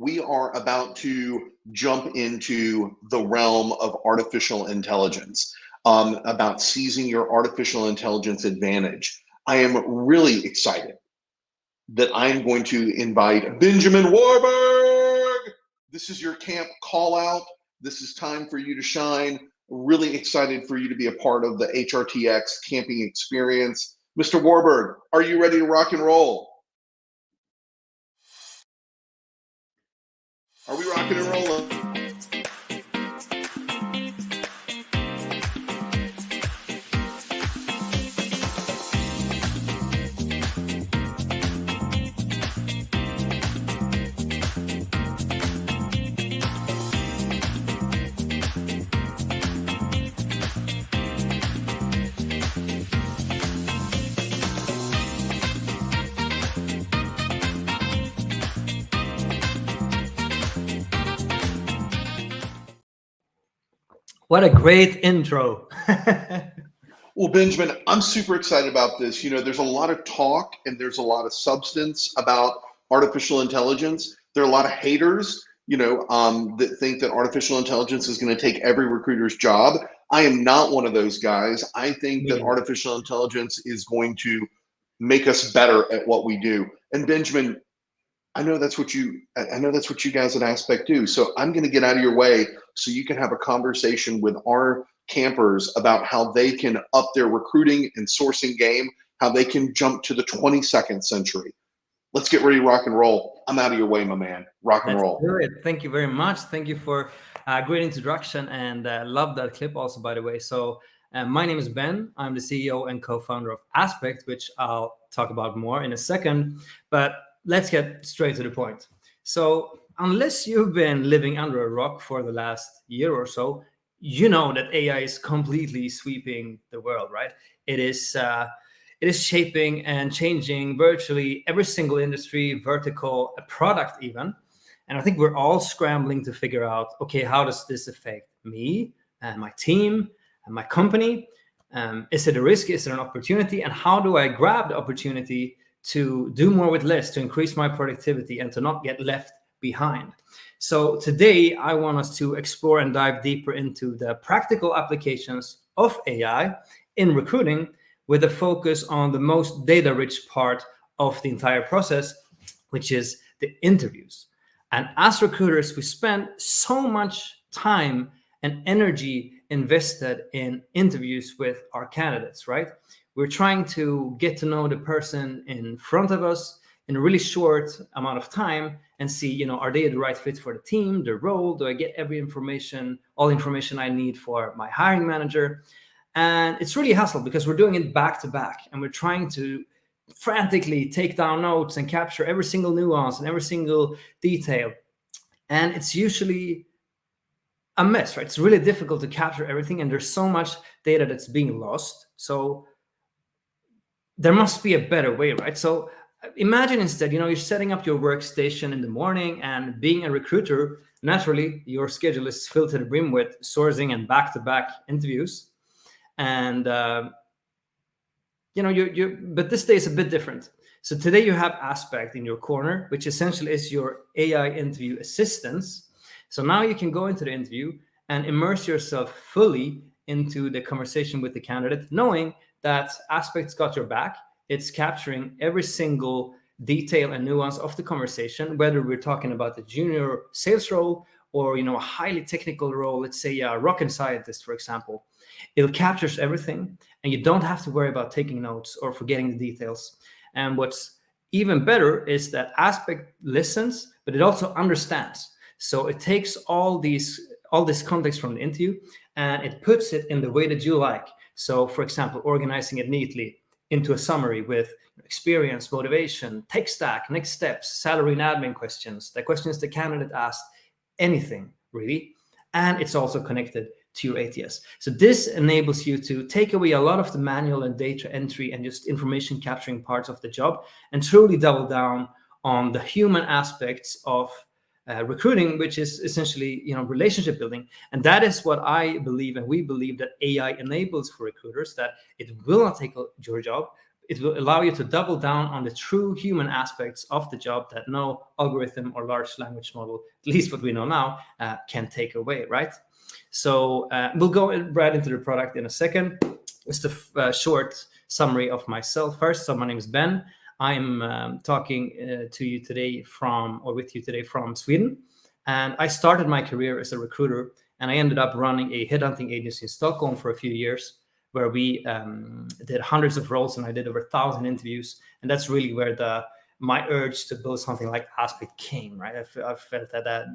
we are about to jump into the realm of artificial intelligence, about seizing your artificial intelligence advantage. I am really excited that I'm going to invite Benjamin Warberg. This is your camp call out. This is time for you to shine. Really excited for you to be a part of the HRTX camping experience. Mr. Warberg, are you ready to rock and roll? Are we rocking and rolling? What a great intro. Well, Benjamin, I'm super excited about this. You know, there's a lot of talk and there's a lot of substance about artificial intelligence. There are a lot of haters, that think that artificial intelligence is going to take every recruiter's job. I am not one of those guys. I think that artificial intelligence is going to make us better at what we do. And Benjamin, I know that's what you guys at Aspect do. So I'm going to get out of your way so you can have a conversation with our campers about how they can up their recruiting and sourcing game, how they can jump to the 22nd century. Let's get ready to rock and roll. I'm out of your way, my man. Rock and roll. Good. Thank you very much. Thank you for a great introduction, and love that clip also, by the way. So my name is Ben. I'm the CEO and co-founder of Aspect, which I'll talk about more in a second. But let's get straight to the point. So unless you've been living under a rock for the last year or so, you know that AI is completely sweeping the world, right? It is shaping and changing virtually every single industry, vertical, a product even. And I think we're all scrambling to figure out, okay, how does this affect me and my team and my company? Is it a risk? Is it an opportunity? And how do I grab the opportunity to do more with less, to increase my productivity and to not get left behind? So today I want us to explore and dive deeper into the practical applications of AI in recruiting, with a focus on the most data-rich part of the entire process, which is the interviews. And as recruiters, we spend so much time and energy invested in interviews with our candidates, right? We're trying to get to know the person in front of us in a really short amount of time and see, are they the right fit for the team, the role? Do I get all information I need for my hiring manager? And it's really a hassle because we're doing it back to back, and we're trying to frantically take down notes and capture every single nuance and every single detail. And it's usually a mess, right? It's really difficult to capture everything, and there's so much data that's being lost. So there must be a better way, right? So imagine instead, you're setting up your workstation in the morning, and being a recruiter, naturally, your schedule is filled to the brim with sourcing and back-to-back interviews. And, but this day is a bit different. So today you have Aspect in your corner, which essentially is your AI interview assistance. So now you can go into the interview and immerse yourself fully into the conversation with the candidate, knowing that Aspect's got your back. It's capturing every single detail and nuance of the conversation, whether we're talking about the junior sales role or, a highly technical role, let's say a rocket scientist, for example. It captures everything, and you don't have to worry about taking notes or forgetting the details. And what's even better is that Aspect listens, but it also understands. So it takes all this context from the interview and it puts it in the way that you like. So, for example, organizing it neatly into a summary with experience, motivation, tech stack, next steps, salary and admin questions, the questions the candidate asked, anything really. And it's also connected to your ATS. So this enables you to take away a lot of the manual and data entry and just information capturing parts of the job, and truly double down on the human aspects of recruiting, which is essentially relationship building. And that is what I believe, and we believe, that AI enables for recruiters, that it will not take your job. it will allow you to double down on the true human aspects of the job that no algorithm or large language model, at least what we know now, can take away, right? So we'll go right into the product in a second. Just a short summary of myself first. So my name is Ben. I'm talking to you today with you today from Sweden. And I started my career as a recruiter, and I ended up running a headhunting agency in Stockholm for a few years, where we did hundreds of roles, and I did over 1,000 interviews. And that's really where my urge to build something like Aspect came, right? I felt that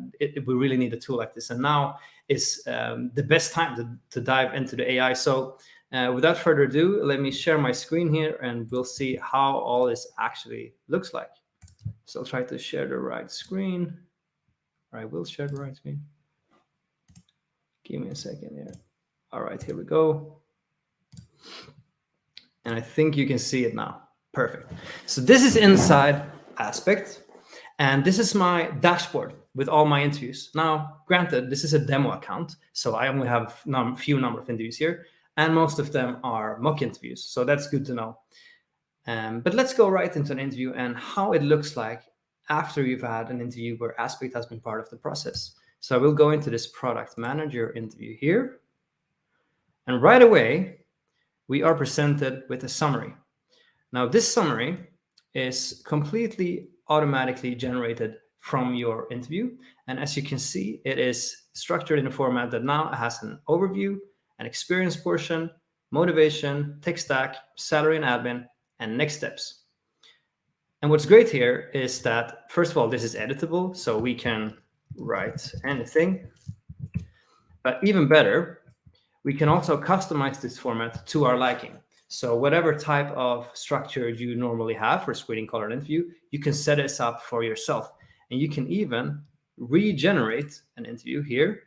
we really need a tool like this. And now is the best time to dive into the AI. So without further ado, let me share my screen here, and we'll see how all this actually looks like. So I'll try to share the right screen. I will share the right screen. Give me a second here. All right, here we go. And I think you can see it now. Perfect. So this is inside Aspect, and this is my dashboard with all my interviews. Now, granted, this is a demo account, so I only have a few number of interviews here, and most of them are mock interviews. So that's good to know. But let's go right into an interview and how it looks like after you've had an interview where Aspect has been part of the process. So I will go into this product manager interview here. And right away, we are presented with a summary. Now, this summary is completely automatically generated from your interview. And as you can see, it is structured in a format that now has an overview, an experience portion, motivation, tech stack, salary and admin, and next steps. And what's great here is that, first of all, this is editable, so we can write anything. But even better, we can also customize this format to our liking. So whatever type of structure you normally have for a screening call or interview, you can set this up for yourself. And you can even regenerate an interview here.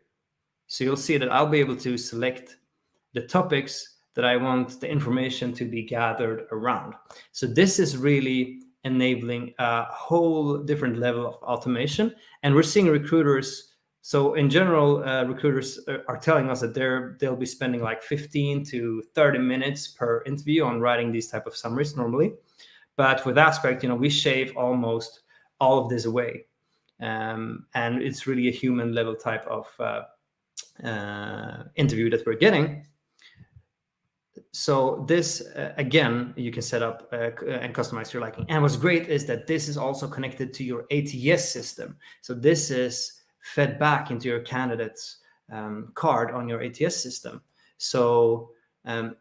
So you'll see that I'll be able to select the topics that I want the information to be gathered around. So this is really enabling a whole different level of automation. And we're seeing recruiters. So in general, recruiters are telling us that they'll be spending like 15 to 30 minutes per interview on writing these type of summaries normally. But with Aspect, we shave almost all of this away. And it's really a human level type of interview that we're getting. So this, again, you can set up and customize your liking. And what's great is that this is also connected to your ATS system. So this is fed back into your candidate's card on your ATS system. So right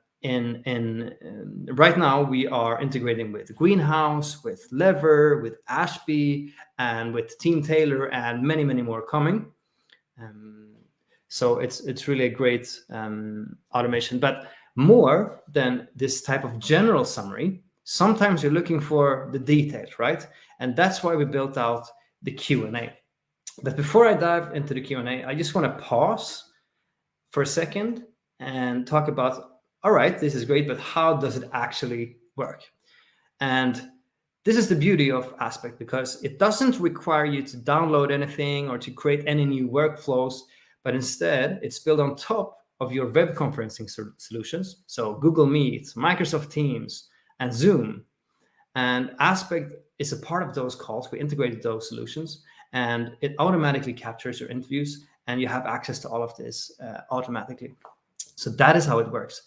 now we are integrating with Greenhouse, with Lever, with Ashby, and with Team Taylor, and many, many more coming. So it's really a great automation. But more than this type of general summary, sometimes you're looking for the details, right? And that's why we built out the Q&A. But before I dive into the Q&A, I just want to pause for a second and talk about, all right, this is great, but how does it actually work? And this is the beauty of Aspect, because it doesn't require you to download anything or to create any new workflows, but instead it's built on top of your web conferencing solutions. So Google Meet, Microsoft Teams, and Zoom. And Aspect is a part of those calls. We integrated those solutions, and it automatically captures your interviews, and you have access to all of this automatically. So that is how it works.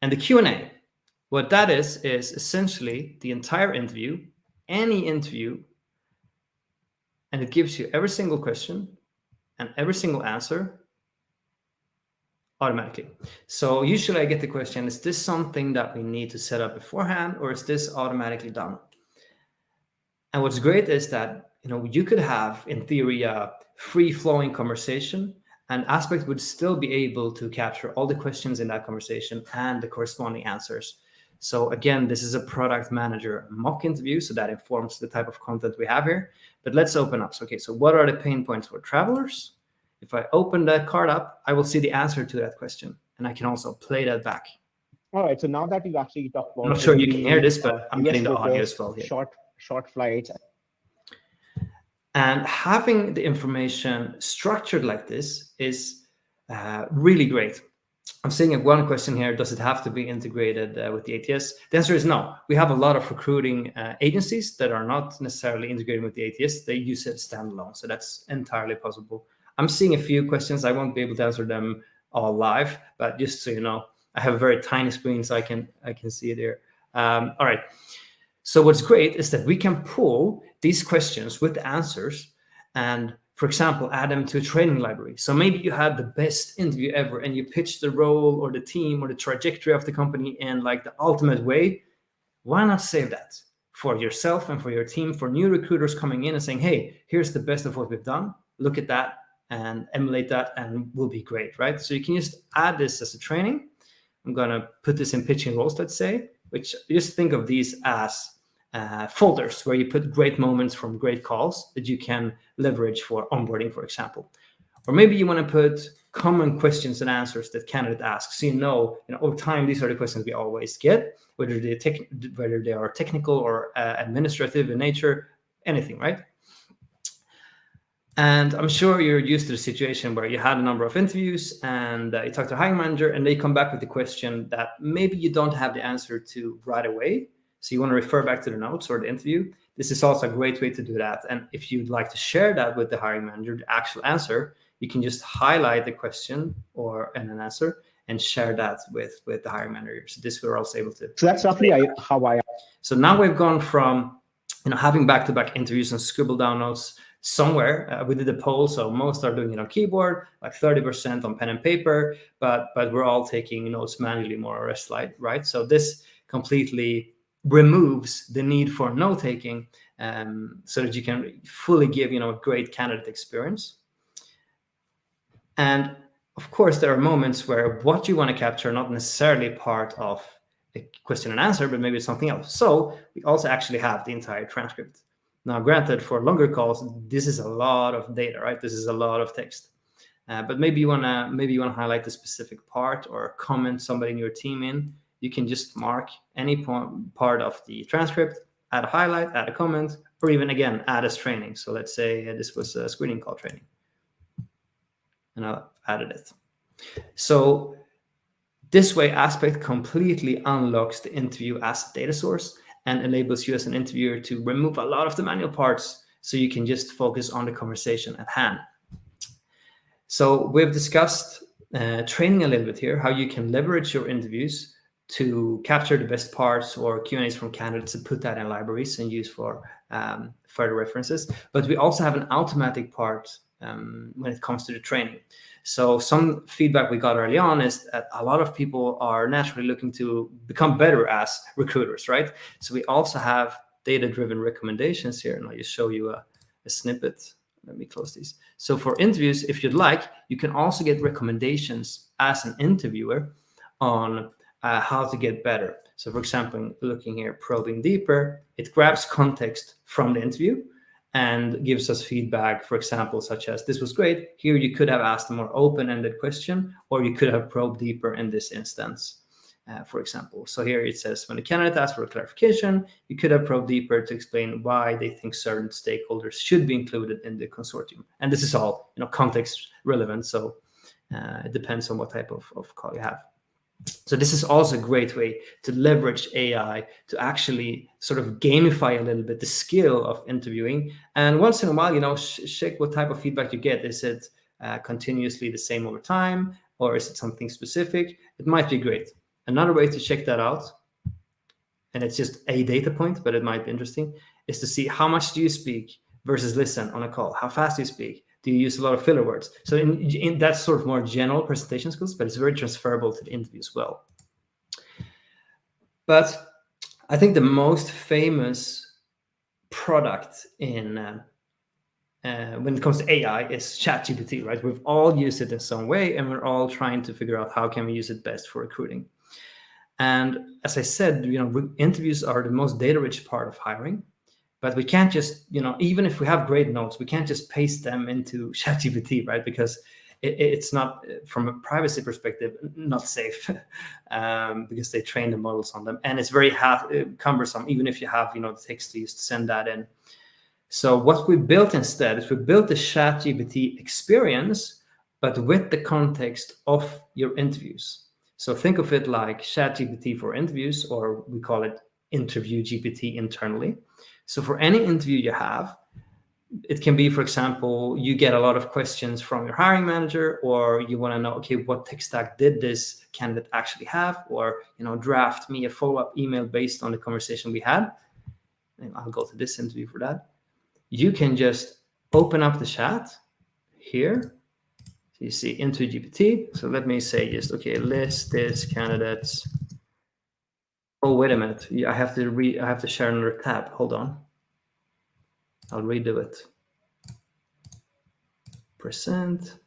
And the Q&A, what that is essentially the entire interview, any interview, and it gives you every single question and every single answer automatically. So usually I get the question, is this something that we need to set up beforehand, or is this automatically done? And what's great is that you could have, in theory, a free-flowing conversation, and Aspect would still be able to capture all the questions in that conversation and the corresponding answers. So again, this is a product manager mock interview, so that informs the type of content we have here. But let's open up. So, okay, so what are the pain points for travelers? If I open that card up, I will see the answer to that question, and I can also play that back. All right. So now that we've actually talked about, I'm not sure you can hear this, but I'm getting the audio as well here. Short flights. And having the information structured like this is really great. I'm seeing one question here. Does it have to be integrated with the ATS? The answer is no. We have a lot of recruiting agencies that are not necessarily integrated with the ATS. They use it standalone. So that's entirely possible. I'm seeing a few questions. I won't be able to answer them all live, but just so you know, I have a very tiny screen, so I can see it here. All right. So what's great is that we can pull these questions with the answers and, for example, add them to a training library. So maybe you had the best interview ever and you pitched the role or the team or the trajectory of the company in like the ultimate way. Why not save that for yourself and for your team, for new recruiters coming in and saying, hey, here's the best of what we've done. Look at that and emulate that and we'll be great, right? So you can just add this as a training. I'm going to put this in pitching roles, let's say, which just think of these as folders where you put great moments from great calls that you can leverage for onboarding, for example. Or maybe you want to put common questions and answers that candidate asks. So you know, over time, these are the questions we always get, whether they are technical or administrative in nature, anything, right? And I'm sure you're used to the situation where you had a number of interviews and you talk to a hiring manager and they come back with a question that maybe you don't have the answer to right away. So you want to refer back to the notes or the interview. This is also a great way to do that. And if you'd like to share that with the hiring manager, the actual answer, you can just highlight the question or an answer and share that with the hiring manager. So this we're also able to. So that's roughly how I. So now we've gone from having back-to-back interviews and scribble down notes somewhere. We did a poll, so most are doing it on keyboard, like 30% on pen and paper, but we're all taking notes manually, more or less, right? So this completely removes the need for note-taking, so that you can fully give a great candidate experience. And of course, there are moments where what you want to capture not necessarily part of a question and answer, but maybe it's something else. So we also actually have the entire transcript. Now, granted, for longer calls, this is a lot of data, right? This is a lot of text. But maybe you wanna highlight the specific part or comment somebody in your team in. You can just mark any part of the transcript, add a highlight, add a comment, or even again add as training. So let's say this was a screening call training, and I added it. So this way, Aspect completely unlocks the interview as a data source and enables you as an interviewer to remove a lot of the manual parts so you can just focus on the conversation at hand. So we've discussed training a little bit here, how you can leverage your interviews to capture the best parts or Q&As from candidates and put that in libraries and use for further references. But we also have an automatic part when it comes to the training. So some feedback we got early on is that a lot of people are naturally looking to become better as recruiters, right? So we also have data-driven recommendations here, and I'll just show you a snippet. Let me close these. So for interviews, if you'd like, you can also get recommendations as an interviewer on how to get better. So for example, looking here, probing deeper, it grabs context from the interview and gives us feedback, for example, such as, this was great. Here you could have asked a more open-ended question, or you could have probed deeper in this instance, for example. So here it says, when the candidate asks for a clarification, you could have probed deeper to explain why they think certain stakeholders should be included in the consortium. And this is all context relevant, so it depends on what type of call you have. So this is also a great way to leverage AI to actually sort of gamify a little bit the skill of interviewing. And once in a while, check what type of feedback you get. Is it continuously the same over time, or is it something specific? It might be great. Another way to check that out, and it's just a data point, but it might be interesting, is to see how much do you speak versus listen on a call. How fast do you speak? Do you use a lot of filler words? So in that's sort of more general presentation skills, but it's very transferable to the interview as well. But I think the most famous product in when it comes to AI is ChatGPT, right? We've all used it in some way, and we're all trying to figure out how can we use it best for recruiting. And as I said, interviews are the most data-rich part of hiring. But we can't just, even if we have great notes, we can't just paste them into ChatGPT, right? Because it's not, from a privacy perspective, not safe because they train the models on them. And it's very cumbersome, even if you have, the text to use to send that in. So what we built instead is we built the ChatGPT experience but with the context of your interviews. So think of it like ChatGPT for interviews, or we call it interview GPT internally. So for any interview you have, it can be, for example, you get a lot of questions from your hiring manager, or you want to know, okay, what tech stack did this candidate actually have, or draft me a follow-up email based on the conversation we had. And I'll go to this interview for that. You can just open up the chat here. So you see interview GPT. So let me say just, okay, list this candidates. Oh, wait a minute. I have to share another tab. Hold on. I'll redo it. Present.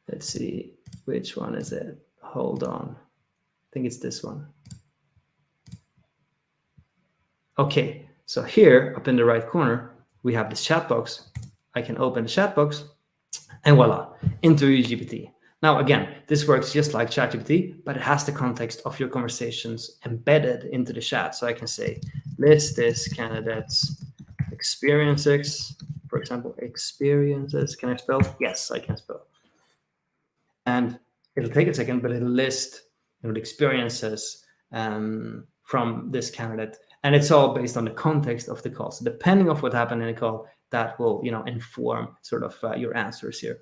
Let's see, which one is it? Hold on. I think it's this one. Okay, so here up in the right corner, we have this chat box. I can open the chat box, and voila, interview GPT. Now, again, this works just like ChatGPT, but it has the context of your conversations embedded into the chat. So I can say, list this candidate's experiences, for example, experiences. Can I spell? Yes, I can spell. And it'll take a second, but it'll list the experiences from this candidate. And it's all based on the context of the call. So depending on what happened in the call, that will inform sort of your answers here.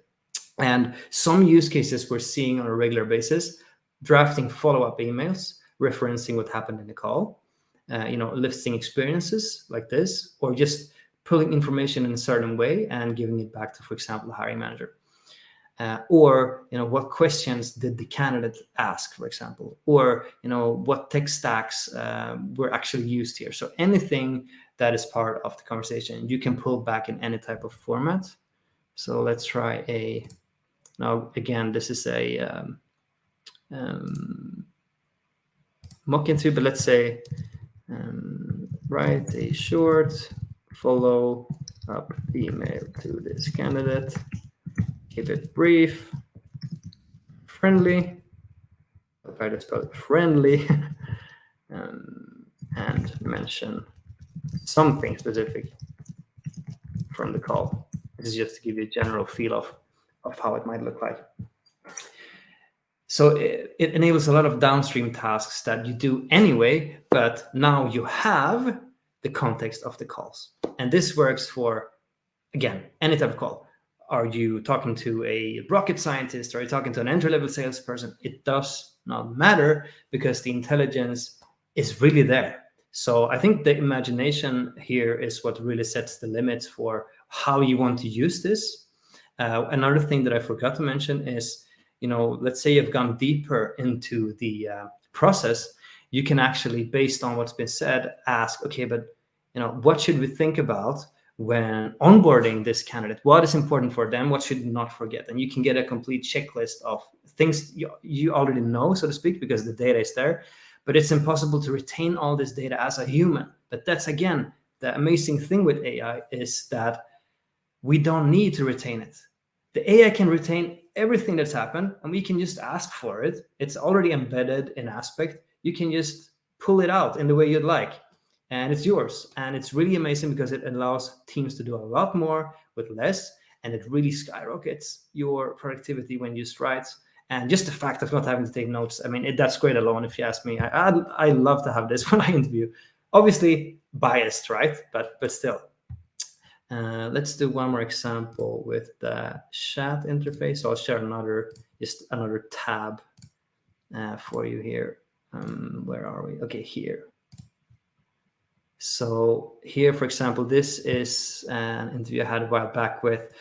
And some use cases we're seeing on a regular basis, drafting follow-up emails, referencing what happened in the call, listing experiences like this, or just pulling information in a certain way and giving it back to, for example, the hiring manager. Or what questions did the candidate ask, for example, or what tech stacks were actually used here. So anything that is part of the conversation, you can pull back in any type of format. So let's try now again, this is a mock interview, but let's say write a short follow-up email to this candidate. Keep it brief, friendly. I'll try to spell it friendly, and mention something specific from the call. This is just to give you a general feel of how it might look like. So it enables a lot of downstream tasks that you do anyway, but now you have the context of the calls. And this works for, again, any type of call. Are you talking to a rocket scientist? Or are you talking to an entry-level salesperson? It does not matter, because the intelligence is really there. So I think the imagination here is what really sets the limits for how you want to use this. Another thing that I forgot to mention is, let's say you've gone deeper into the process, you can actually, based on what's been said, ask, okay, but what should we think about when onboarding this candidate? What is important for them? What should we not forget? And you can get a complete checklist of things you already know, so to speak, because the data is there. But it's impossible to retain all this data as a human. But that's, again, the amazing thing with AI is that we don't need to retain it. The AI can retain everything that's happened, and we can just ask for it. It's already embedded in Aspect. You can just pull it out in the way you'd like, and it's yours. And it's really amazing because it allows teams to do a lot more with less, and it really skyrockets your productivity when used right. And just the fact of not having to take notes, I mean, that's great alone, if you ask me. I love to have this when I interview. Obviously biased, right? But still. Let's do one more example with the chat interface. So I'll share another tab for you here. Where are we? Okay, here. So here, for example, this is an interview I had a while back with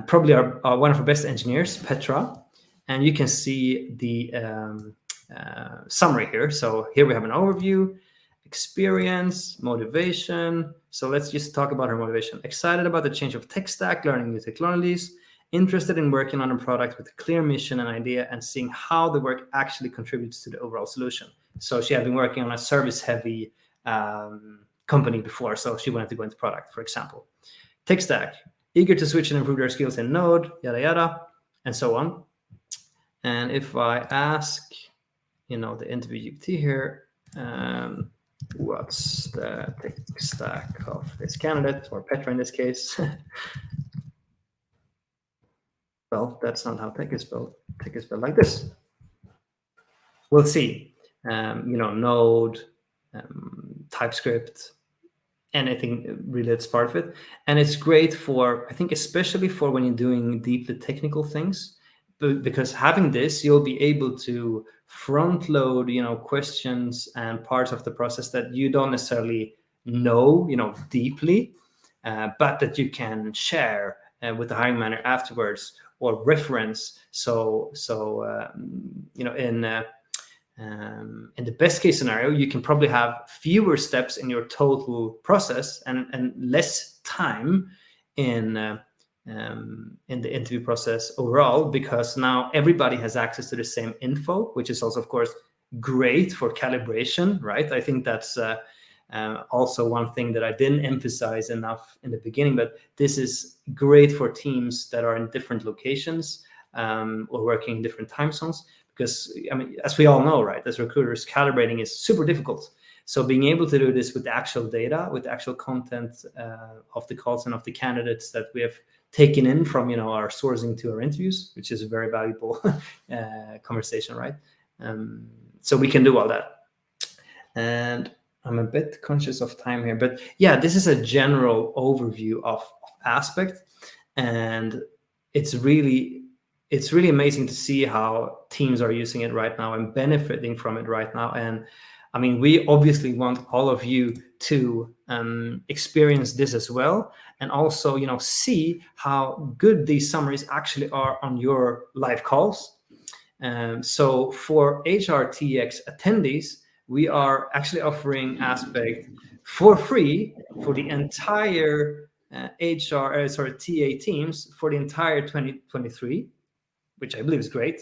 probably one of our best engineers, Petra. And you can see the summary here. So here we have an overview, experience, motivation. So let's just talk about her motivation. Excited about the change of tech stack, learning new technologies, interested in working on a product with a clear mission and idea, and seeing how the work actually contributes to the overall solution. So she had been working on a service-heavy company before, so she wanted to go into product, for example. Tech stack, eager to switch and improve their skills in Node, yada, yada, and so on. And if I ask, the interview GPT here, what's the tech stack of this candidate, or Petra in this case? well, that's not how tech is spelled. Tech is spelled like this. We'll see. Node, TypeScript, anything really that's part of it. And it's great for, I think, especially for when you're doing deeply technical things, because having this, you'll be able to front load, questions and parts of the process that you don't necessarily know, deeply, but that you can share with the hiring manager afterwards, or reference. In the best case scenario, you can probably have fewer steps in your total process and less time in the interview process overall, because now everybody has access to the same info, which is also, of course, great for calibration, right? I think that's also one thing that I didn't emphasize enough in the beginning, but this is great for teams that are in different locations or working in different time zones. Because, as we all know, right, as recruiters, calibrating is super difficult. So being able to do this with the actual data, with the actual content of the calls and of the candidates that we have taken in from, our sourcing to our interviews, which is a very valuable conversation, right? So we can do all that. And I'm a bit conscious of time here, but yeah, this is a general overview of Aspect, and it's really amazing to see how teams are using it right now and benefiting from it right now. And we obviously want all of you to experience this as well, and also, see how good these summaries actually are on your live calls. So for HRTX attendees, we are actually offering Aspect for free for the entire TA teams for the entire 2023, which I believe is great.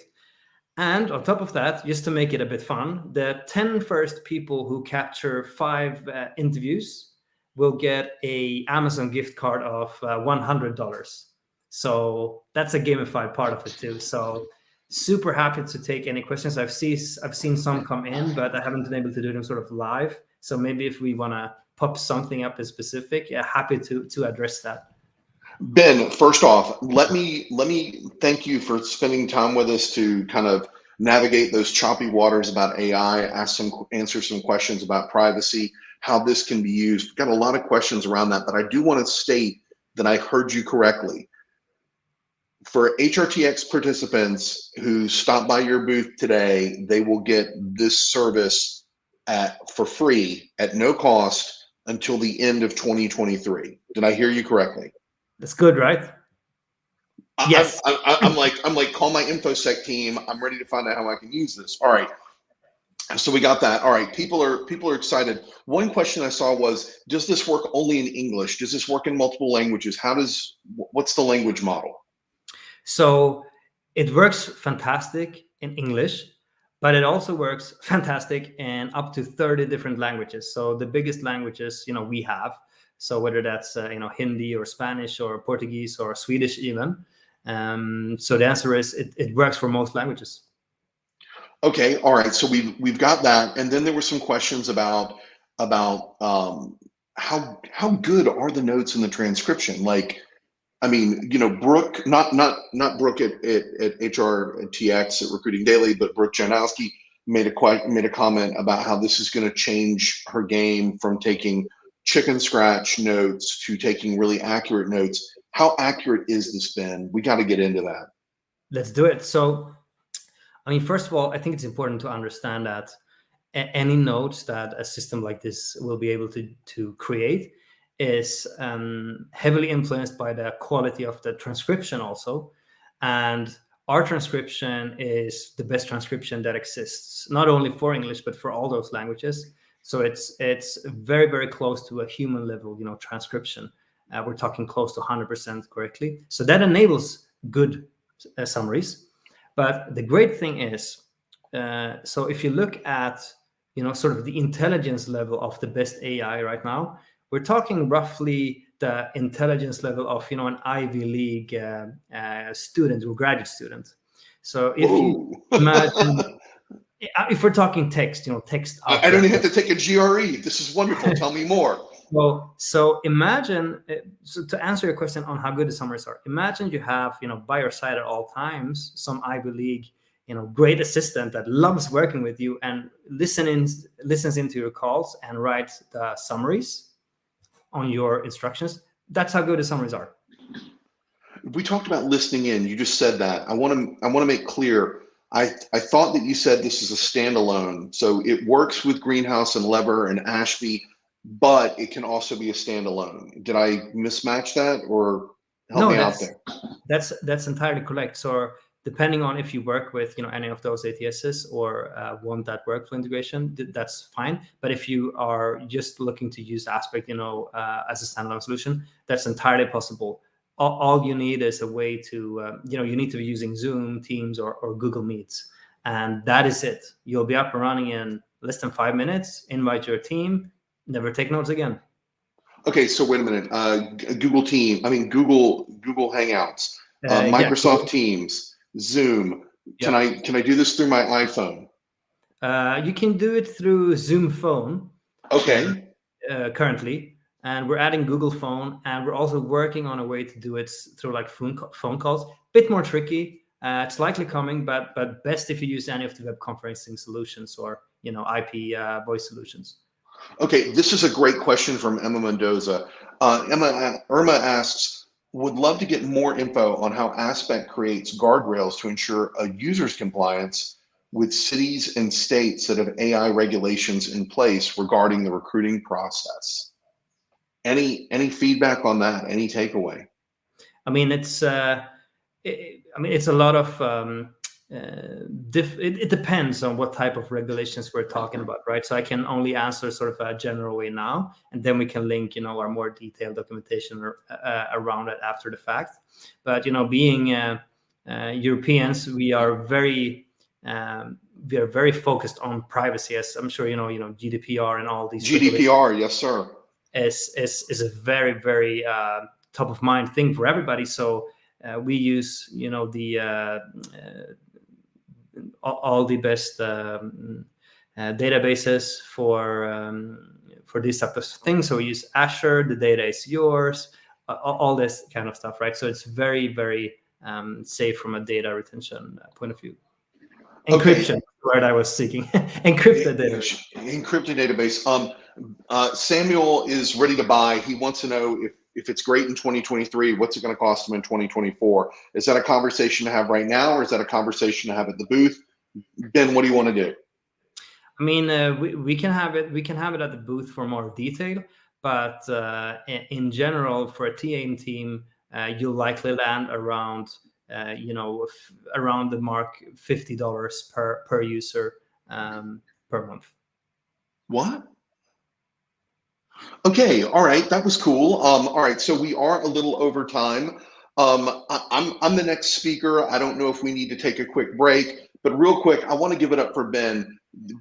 And on top of that, just to make it a bit fun, the 10 first people who capture 5 interviews will get a Amazon gift card of $100. So that's a gamified part of it too. So super happy to take any questions. I've seen some come in, but I haven't been able to do them sort of live. So maybe if we want to pop something up as specific, happy to address that. Ben, first off, let me thank you for spending time with us to kind of navigate those choppy waters about AI, answer some questions about privacy, how this can be used. We've got a lot of questions around that, but I do want to state that I heard you correctly. For HRTX participants who stop by your booth today, they will get this service for free at no cost until the end of 2023. Did I hear you correctly? That's good, right? Yes. I'm like, call my InfoSec team. I'm ready to find out how I can use this. All right. So we got that. All right. People are excited. One question I saw was, does this work only in English? Does this work in multiple languages? What's the language model? So it works fantastic in English, but it also works fantastic in up to 30 different languages. So the biggest languages, we have. So whether that's Hindi or Spanish or Portuguese or Swedish even. So the answer is it works for most languages. Okay, all right. So we've got that, and then there were some questions about how good are the notes in the transcription? Like, Brooke, not Brooke at HRTX at Recruiting Daily, but Brooke Janowski made a comment about how this is going to change her game from taking chicken scratch notes to taking really accurate notes. How accurate is this, Ben? We got to get into that. Let's do it. So, first of all, I think it's important to understand that any notes that a system like this will be able to create is heavily influenced by the quality of the transcription also. And our transcription is the best transcription that exists, not only for English, but for all those languages. So it's very, very close to a human level, transcription. We're talking close to 100% correctly. So that enables good summaries. But the great thing is, so if you look at, sort of the intelligence level of the best AI right now, we're talking roughly the intelligence level of, an Ivy League student or graduate student. So if you imagine, if we're talking text, text. I don't even have to take a GRE. This is wonderful. Tell me more. So imagine, so to answer your question on how good the summaries are, imagine you have, by your side at all times, some Ivy League, great assistant that loves working with you and listens into your calls and writes the summaries on your instructions. That's how good the summaries are. We talked about listening in. You just said that. I want to make clear. I thought that you said this is a standalone, so it works with Greenhouse and Lever and Ashby, but it can also be a standalone. Did I mismatch that, or help me out there? That's entirely correct. So depending on if you work with any of those ATSs or want that workflow integration, that's fine. But if you are just looking to use Aspect, as a standalone solution, that's entirely possible. All you need is a way to, you need to be using Zoom, Teams, or Google Meets, and that is it. You'll be up and running in less than 5 minutes. Invite your team. Never take notes again. Okay, so wait a minute. Google Hangouts, Microsoft Teams, Zoom. Can I do this through my iPhone? You can do it through Zoom Phone. Okay. Currently, and we're adding Google Phone, and we're also working on a way to do it through like phone calls. Bit more tricky. It's likely coming, but best if you use any of the web conferencing solutions or IP voice solutions. Okay, this is a great question from Emma Mendoza. Irma asks, would love to get more info on how Aspect creates guardrails to ensure a user's compliance with cities and states that have AI regulations in place regarding the recruiting process. Any feedback on that? Any takeaway? I mean, it's a lot of. It depends on what type of regulations we're talking about, right? So I can only answer sort of a general way now, and then we can link, our more detailed documentation around it after the fact. But being Europeans, we are very focused on privacy, as I'm sure GDPR and all these. GDPR, yes, sir. Is a very, very top of mind thing for everybody. So we use all the best databases for these type of things. So we use Azure, the data is yours, all this kind of stuff, right? So it's very, very safe from a data retention point of view. Encryption, word I was seeking. Encrypted data. Encrypted database. Samuel is ready to buy. He wants to know if it's great in 2023, what's it going to cost him in 2024? Is that a conversation to have right now, or is that a conversation to have at the booth? Ben, what do you want to do? I mean, we can have it. We can have it at the booth for more detail, but in general, for a TA team, you'll likely land around, around the mark $50 per user per month. What? Okay, all right, that was cool. All right, so we are a little over time. I'm the next speaker. I don't know if we need to take a quick break, but real quick, I want to give it up for Ben.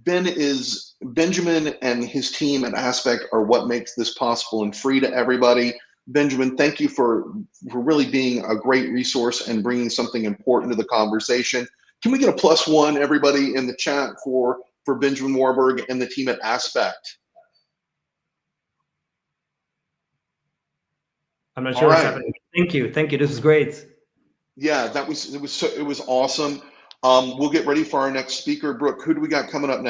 Benjamin and his team at Aspect are what makes this possible and free to everybody. Benjamin, thank you for really being a great resource and bringing something important to the conversation. Can we get a +1, everybody, in the chat for Benjamin Warberg and the team at Aspect? I'm not sure what's happening. Thank you. This is great. Yeah, it was awesome. We'll get ready for our next speaker. Brooke, who do we got coming up next?